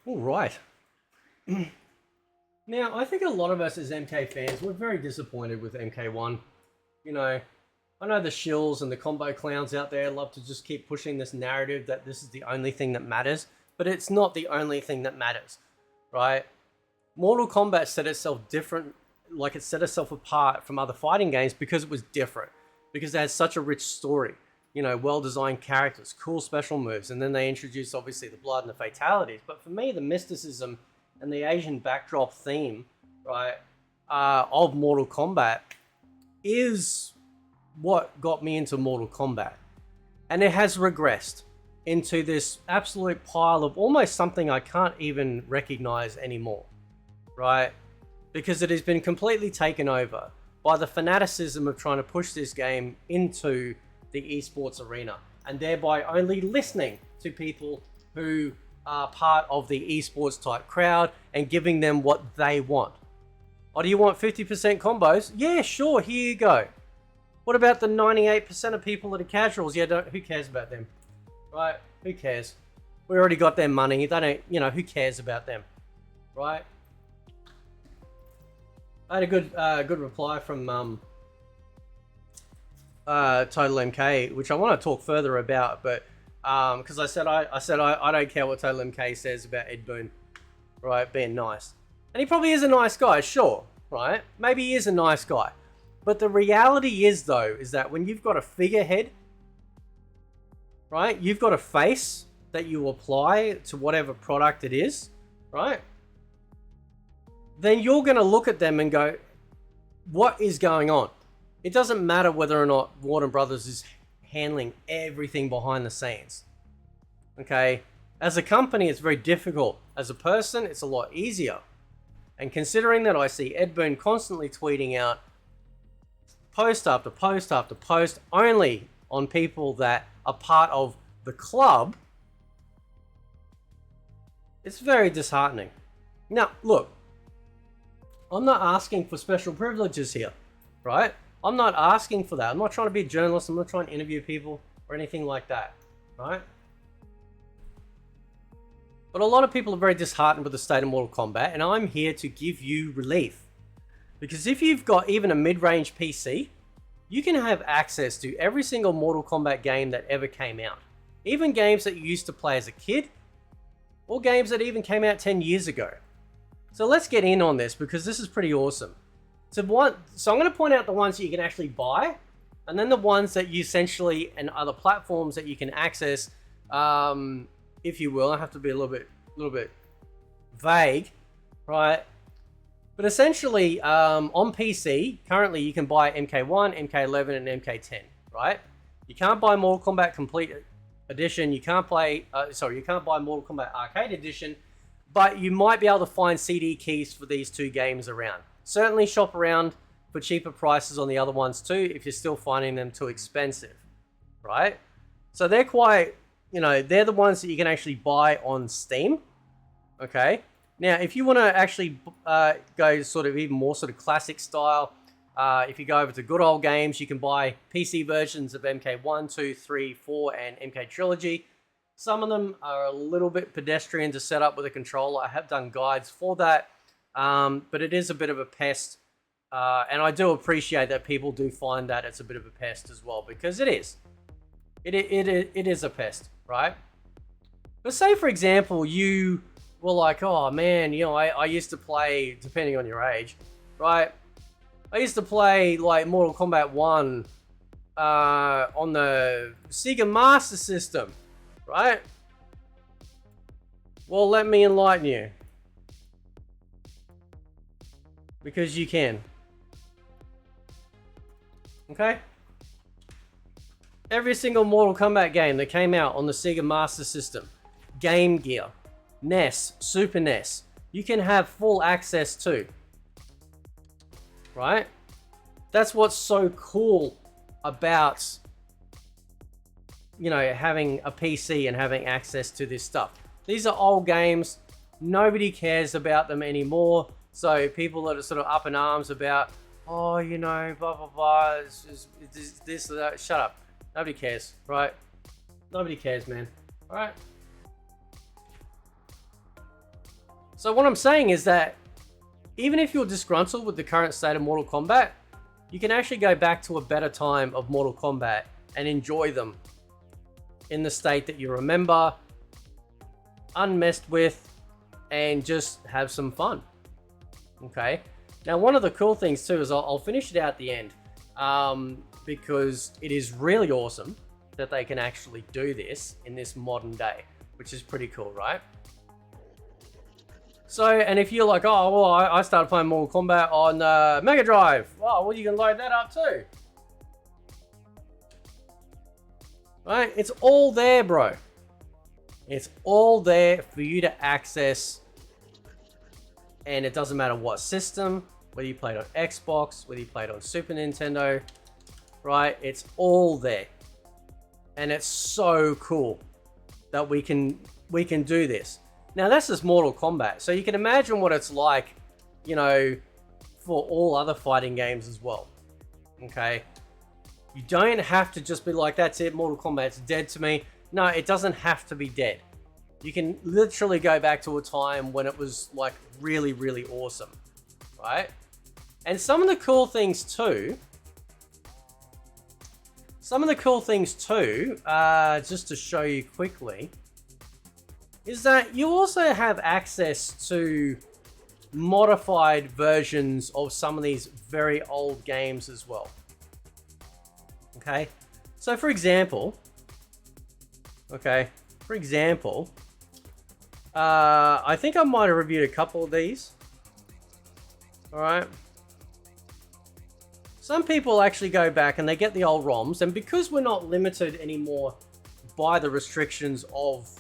All right. Now, I think a lot of us as MK fans, we're very disappointed with MK1. You know, I know the shills and the combo clowns out there love to just keep pushing this narrative that this is the only thing that matters, but it's not the only thing that matters, right? Mortal Kombat set itself different, like it set itself apart from other fighting games because it was different, because it has such a rich story, you know, well-designed characters, cool special moves, and then they introduced obviously the blood and the fatalities. But for me, the mysticism and the Asian backdrop theme, right, of Mortal Kombat is what got me into Mortal Kombat. And it has regressed into this absolute pile of almost something I can't even recognize anymore, right? Because it has been completely taken over by the fanaticism of trying to push this game into the esports arena, and thereby only listening to people who are part of the esports type crowd and giving them what they want. Oh, do you want 50% combos? Yeah, sure, here you go. What about the 98% of people that are casuals? Yeah, who cares about them? Right? Who cares? We already got their money. They don't, you know, who cares about them? Right? I had a good reply from Total MK, which I want to talk further about, but because I said I don't care what Total MK says about Ed Boon, right, being nice, and he probably is a nice guy, sure, right? Maybe he is a nice guy, but the reality is though, is that when you've got a figurehead, right, you've got a face that you apply to whatever product it is, right? Then you're going to look at them and go, what is going on? It doesn't matter whether or not Warner Brothers is handling everything behind the scenes. Okay? As a company, it's very difficult. As a person, it's a lot easier. And considering that I see Ed Boon constantly tweeting out post after post after post only on people that are part of the club, it's very disheartening. Now, look, I'm not asking for special privileges here, right? I'm not asking for that. I'm not trying to be a journalist. I'm not trying to interview people or anything like that, right? But a lot of people are very disheartened with the state of Mortal Kombat, and I'm here to give you relief. Because if you've got even a mid-range PC, you can have access to every single Mortal Kombat game that ever came out. Even games that you used to play as a kid, or games that even came out 10 years ago. So let's get in on this, because this is pretty awesome. So I'm going to point out the ones that you can actually buy, and then the ones that you essentially, and other platforms that you can access, if you will. I have to be a little bit vague, right? But essentially, on PC, currently you can buy MK1, MK11, and MK10, right? You can't buy Mortal Kombat Complete Edition. You can't buy Mortal Kombat Arcade Edition, but you might be able to find CD keys for these two games around. Certainly shop around for cheaper prices on the other ones too, if you're still finding them too expensive, right? So they're quite, you know, they're the ones that you can actually buy on Steam, okay? Now, if you want to actually go sort of even more sort of classic style, if you go over to Good Old Games, you can buy PC versions of MK1, 2, 3, 4, and MK Trilogy. Some of them are a little bit pedestrian to set up with a controller. I have done guides for that. But it is a bit of a pest, and I do appreciate that people do find that it's a bit of a pest as well, because it is. It is a pest, right? But say, for example, you were like, oh man, you know, I used to play, depending on your age, right? I used to play like Mortal Kombat 1 on the Sega Master System, right? Well, let me enlighten you. Because you can. Okay? Every single Mortal Kombat game that came out on the Sega Master System, Game Gear, NES, Super NES, you can have full access to. Right? That's what's so cool about, you know, having a PC and having access to this stuff. These are old games. Nobody cares about them anymore. So people that are sort of up in arms about, oh, you know, blah, blah, blah, it's this, that, shut up. Nobody cares, right? Nobody cares, man. All right. So what I'm saying is that even if you're disgruntled with the current state of Mortal Kombat, you can actually go back to a better time of Mortal Kombat and enjoy them in the state that you remember, unmessed with, and just have some fun. Okay. Now, one of the cool things too is I'll finish it out at the end, because it is really awesome that they can actually do this in this modern day, which is pretty cool, right? So, and if you're like, oh, well, I started playing Mortal Kombat on Mega Drive. Oh, well, you can load that up too. Right? It's all there, bro. It's all there for you to access. And it doesn't matter what system, whether you played on Xbox, whether you played on Super Nintendo, right? It's all there. And it's so cool that we can do this. Now, that's just Mortal Kombat. So you can imagine what it's like, you know, for all other fighting games as well. Okay? You don't have to just be like, that's it, Mortal Kombat's dead to me. No, it doesn't have to be dead. You can literally go back to a time when it was, like, really, really awesome. Right? And some of the cool things too, just to show you quickly, is that you also have access to modified versions of some of these very old games as well. Okay, so for example, I think I might have reviewed a couple of these. All right. Some people actually go back and they get the old ROMs, and because we're not limited anymore by the restrictions of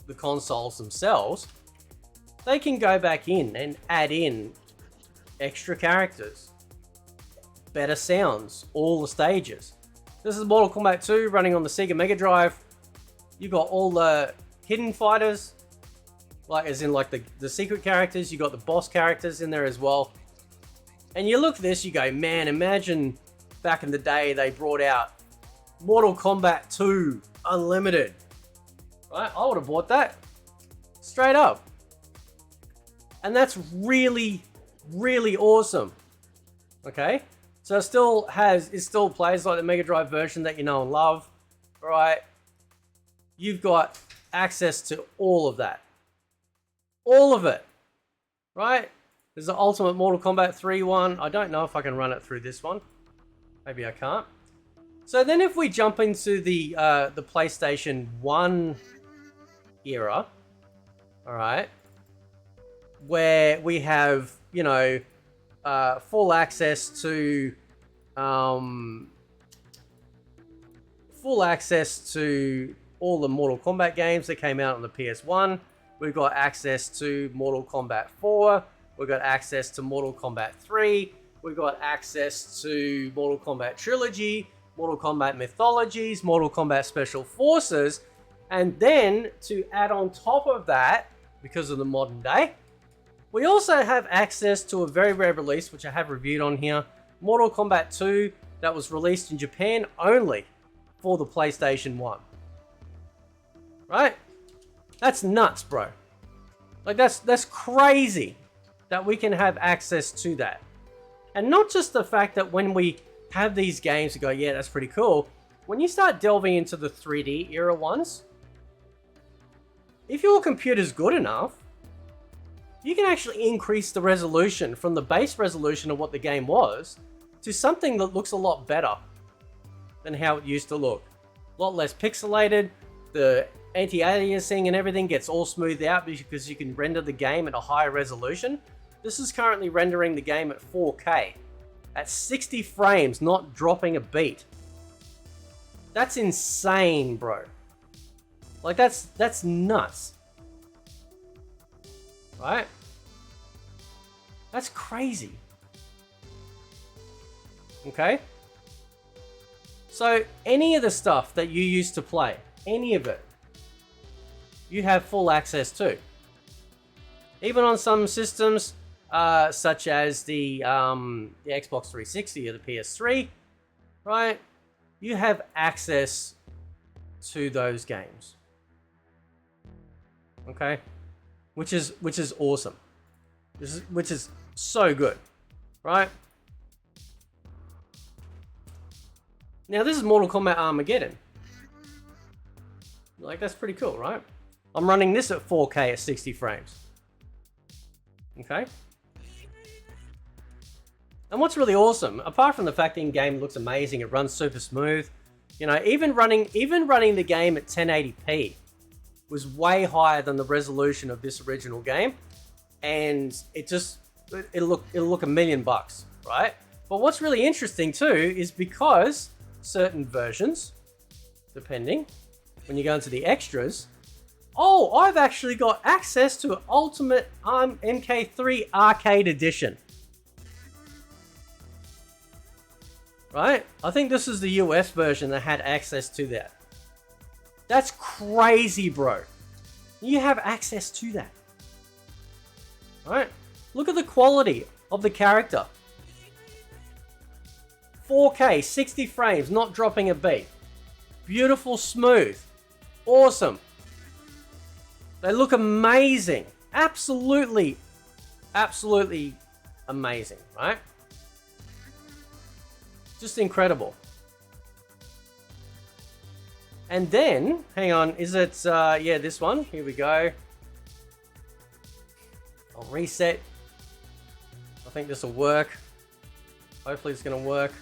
the consoles themselves, they can go back in and add in extra characters, better sounds, all the stages. This is Mortal Kombat 2 running on the Sega Mega Drive. You got all the hidden fighters, like as in like the secret characters. You got the boss characters in there as well. And you look at this, you go, man, imagine back in the day they brought out Mortal Kombat 2 Unlimited. Right? I would have bought that. Straight up. And that's really, really awesome. Okay? So it still plays like the Mega Drive version that you know and love. Right? You've got access to all of that. All of it. Right? There's the Ultimate Mortal Kombat 3 one. I don't know if I can run it through this one. Maybe I can't. So then if we jump into the PlayStation 1 era, all right, where we have, you know, full access to all the Mortal Kombat games that came out on the PS1. We've got access to Mortal Kombat 4. We've got access to Mortal Kombat 3. We've got access to Mortal Kombat Trilogy, Mortal Kombat Mythologies, Mortal Kombat Special Forces. And then to add on top of that, because of the modern day, we also have access to a very rare release, which I have reviewed on here, Mortal Kombat 2, that was released in Japan only for the PlayStation 1. Right? That's nuts, bro. Like, that's crazy that we can have access to that. And not just the fact that when we have these games, we go, yeah, that's pretty cool. When you start delving into the 3D era ones, if your computer's good enough, you can actually increase the resolution from the base resolution of what the game was to something that looks a lot better than how it used to look. A lot less pixelated. The anti-aliasing and everything gets all smoothed out because you can render the game at a higher resolution. This is currently rendering the game at 4K. At 60 frames, not dropping a beat. That's insane, bro. Like, that's nuts. Right? That's crazy. Okay? So, any of the stuff that you used to play, any of it, you have full access to. Even on some systems, such as the Xbox 360 or the PS3, right? you have access to those games. Okay, which is awesome. Which is so good, right? Now this is Mortal Kombat Armageddon. Like, that's pretty cool, right? I'm running this at 4K at 60 frames. Okay. And what's really awesome, apart from the fact the in-game looks amazing, it runs super smooth. You know, even running the game at 1080p was way higher than the resolution of this original game, and it'll look $1 million, right? But what's really interesting too is because certain versions, depending, when you go into the extras, oh, I've actually got access to Ultimate MK3 Arcade Edition. Right? I think this is the US version that had access to that. That's crazy, bro. You have access to that. Right? Look at the quality of the character. 4K, 60 frames, not dropping a beat. Beautiful, smooth. Awesome. They look amazing. Absolutely amazing, right? Just incredible. And then, hang on, is it, yeah, this one. Here we go. I'll reset. I think this will work. Hopefully it's going to work.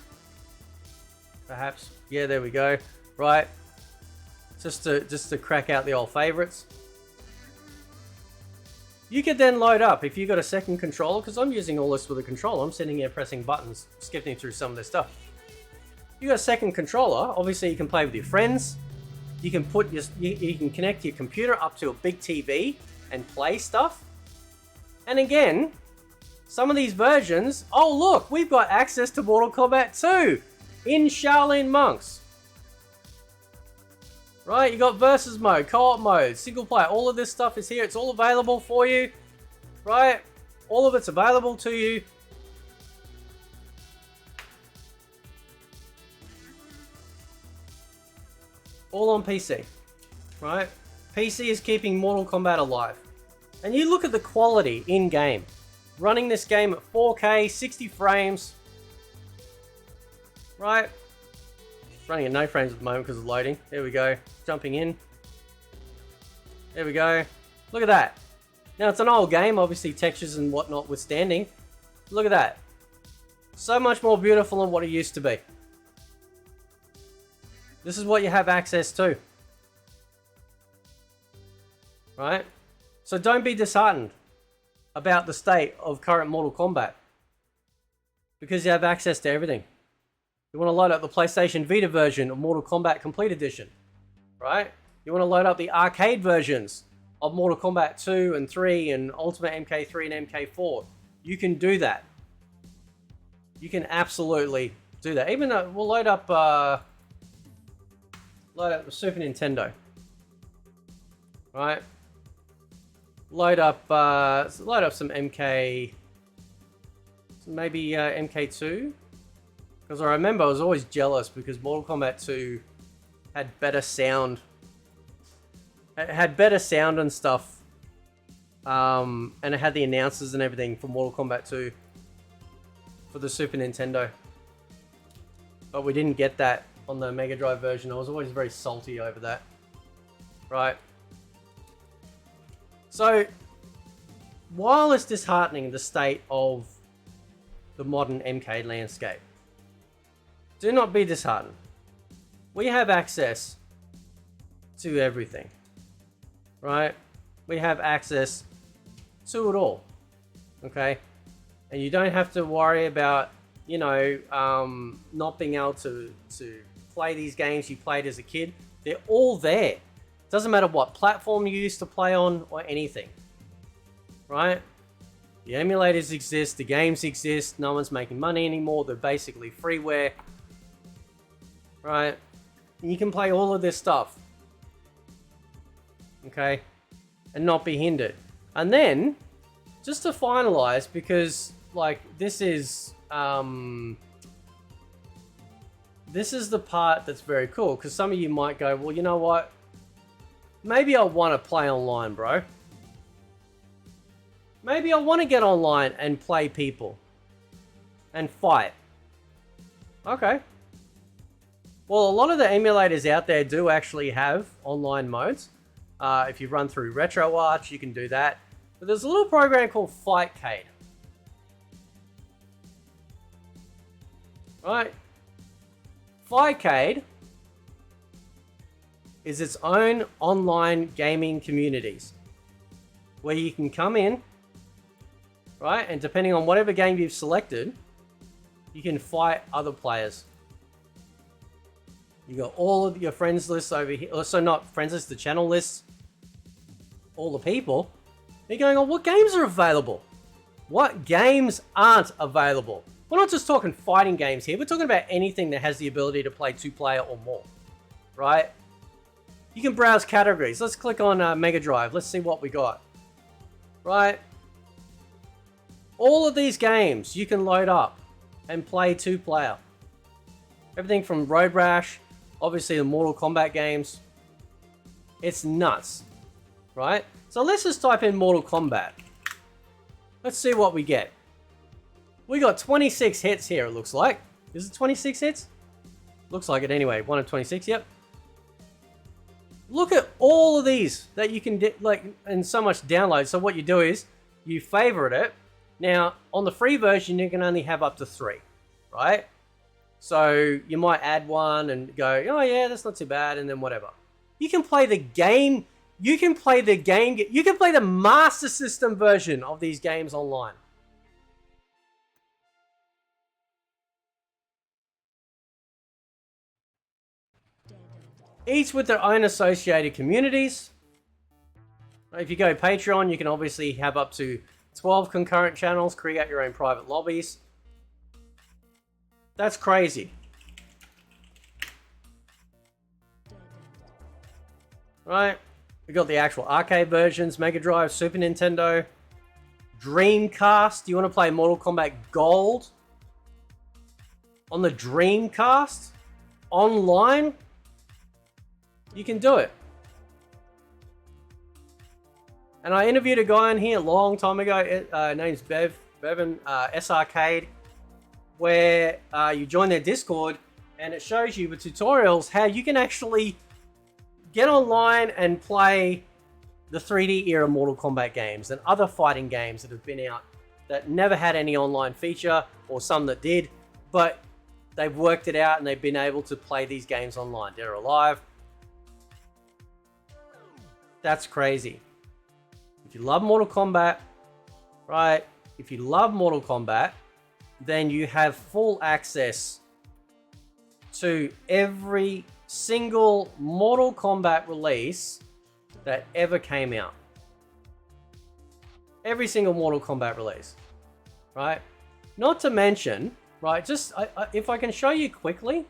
Perhaps. Yeah, there we go. Right. Just to crack out the old favorites. You could then load up, if you've got a second controller, because I'm using all this with a controller. I'm sitting here pressing buttons, skipping through some of this stuff. You got a second controller, obviously you can play with your friends. You can put you can connect your computer up to a big TV and play stuff. And again, some of these versions, oh look, we've got access to Mortal Kombat 2 in Shaolin Monks. Right, you got versus mode, co-op mode, single player, all of this stuff is here. It's all available for you, right? All of it's available to you. All on PC, right? PC is keeping Mortal Kombat alive. And you look at the quality in-game. Running this game at 4K, 60 frames, right? Running at no frames at the moment because of loading. There we go. Jumping in. There we go. Look at that. Now, it's an old game, obviously textures and whatnot withstanding. Look at that. So much more beautiful than what it used to be. This is what you have access to. Right? So don't be disheartened about the state of current Mortal Kombat, because you have access to everything. You want to load up the PlayStation Vita version of Mortal Kombat Complete Edition, right? You want to load up the arcade versions of Mortal Kombat 2 and 3 and Ultimate MK3 and MK4. You can do that. You can absolutely do that. Even though we'll load up the Super Nintendo, right? Load up some MK, maybe MK2. Because I remember I was always jealous because Mortal Kombat 2 had better sound. It had better sound and stuff. And it had the announcers and everything for Mortal Kombat 2 for the Super Nintendo. But we didn't get that on the Mega Drive version. I was always very salty over that. Right. So, while it's disheartening the state of the modern MK landscape, do not be disheartened. We have access to everything, right? We have access to it all, okay? And you don't have to worry about, you know, not being able to play these games you played as a kid. They're all there. Doesn't matter what platform you used to play on or anything, right? The emulators exist, the games exist, no one's making money anymore, they're basically freeware. Right? And you can play all of this stuff. Okay? And not be hindered. And then, just to finalize, because, like, this is this is the part that's very cool, because some of you might go, well, you know what? Maybe I want to play online, bro. Maybe I want to get online and play people and fight. Okay. Well, a lot of the emulators out there do actually have online modes. If you run through RetroArch, you can do that. But there's a little program called Fightcade. Right? Fightcade is its own online gaming communities where you can come in, right? And depending on whatever game you've selected, you can fight other players. You got all of your friends lists over here. So not friends lists, the channel lists. All the people. You're going, oh, what games are available? What games aren't available? We're not just talking fighting games here. We're talking about anything that has the ability to play 2-player or more, right? You can browse categories. Let's click on Mega Drive. Let's see what we got, right? All of these games you can load up and play 2-player. Everything from Road Rash, obviously the Mortal Kombat games. It's nuts, right? So let's just type in Mortal Kombat. Let's see what we get. We got 26 hits here, it looks like. Is it 26 hits? Looks like it anyway. 1 of 26, yep. Look at all of these that you can, and so much download. So what you do is, you favorite it. Now, on the free version, you can only have up to 3, right? So you might add one and go, oh yeah, that's not too bad, and then whatever. You can play the game, you can play the Master System version of these games online. Each with their own associated communities. If you go Patreon, you can obviously have up to 12 concurrent channels, create your own private lobbies. That's crazy. Right? We got the actual arcade versions, Mega Drive, Super Nintendo, Dreamcast. Do you want to play Mortal Kombat Gold on the Dreamcast online? You can do it. And I interviewed a guy in here a long time ago. Name's Bevan, S-Arcade, where you join their Discord and it shows you with tutorials how you can actually get online and play the 3D era Mortal Kombat games and other fighting games that have been out that never had any online feature, or some that did, but they've worked it out and they've been able to play these games online. They're alive. That's crazy. If you love Mortal Kombat, right? If you love Mortal Kombat, then you have full access to every single Mortal Kombat release that ever came out. Every single Mortal Kombat release, right? Not to mention, right, just if I can show you quickly,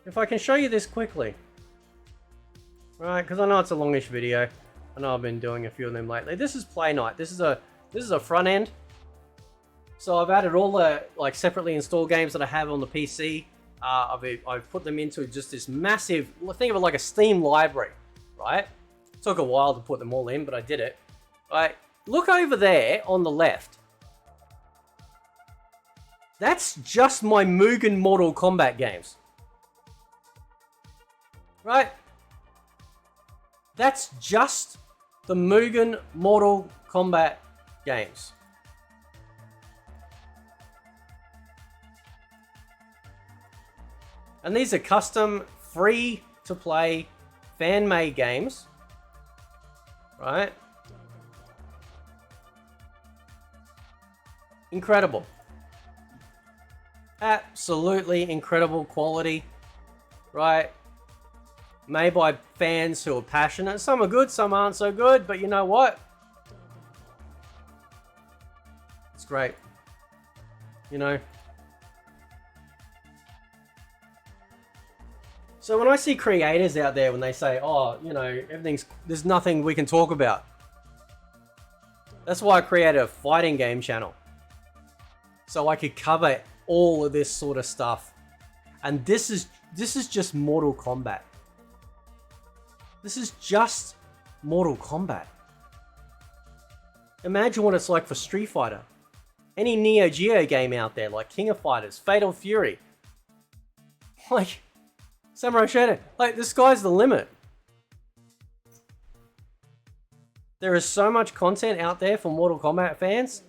if I can show you this quickly, right, because I know it's a longish video. I know I've been doing a few of them lately. This is Play Night. This is a front end. So I've added all the separately installed games that I have on the PC. I've put them into just this massive, think of it like a Steam library, right? It took a while to put them all in, but I did it. Right, look over there on the left. That's just my Mugen Mortal Kombat games. Right? That's just the Mugen Mortal Kombat games. And these are custom, free-to-play, fan-made games. Right? Incredible. Absolutely incredible quality. Right? Made by fans who are passionate. Some are good, some aren't so good, but you know what? It's great. You know? So when I see creators out there, when they say, oh, you know, there's nothing we can talk about. That's why I created a fighting game channel. So I could cover all of this sort of stuff. And this is just Mortal Kombat. This is just Mortal Kombat. Imagine what it's like for Street Fighter. Any Neo Geo game out there, like King of Fighters, Fatal Fury, like Samurai Shodown, like the sky's the limit. There is so much content out there for Mortal Kombat fans.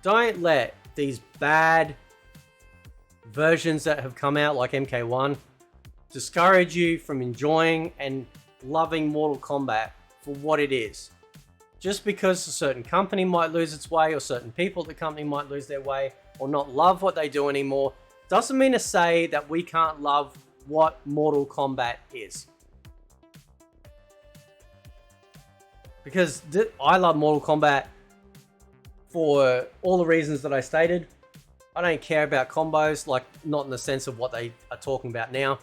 Don't let these bad versions that have come out, like MK1, discourage you from enjoying and loving Mortal Kombat for what it is. Just because a certain company might lose its way, or certain people at the company might lose their way, or not love what they do anymore, doesn't mean to say that we can't love what Mortal Kombat is. Because I love Mortal Kombat for all the reasons that I stated. I don't care about combos, like not in the sense of what they are talking about now.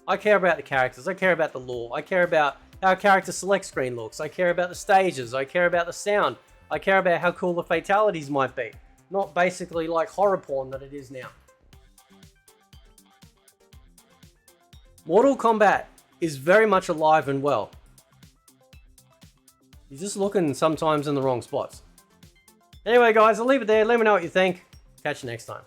I care about the characters, I care about the lore, I care about how a character select screen looks, I care about the stages, I care about the sound, I care about how cool the fatalities might be. Not basically like horror porn that it is now. Mortal Kombat is very much alive and well. You're just looking sometimes in the wrong spots. Anyway guys, I'll leave it there. Let me know what you think. Catch you next time.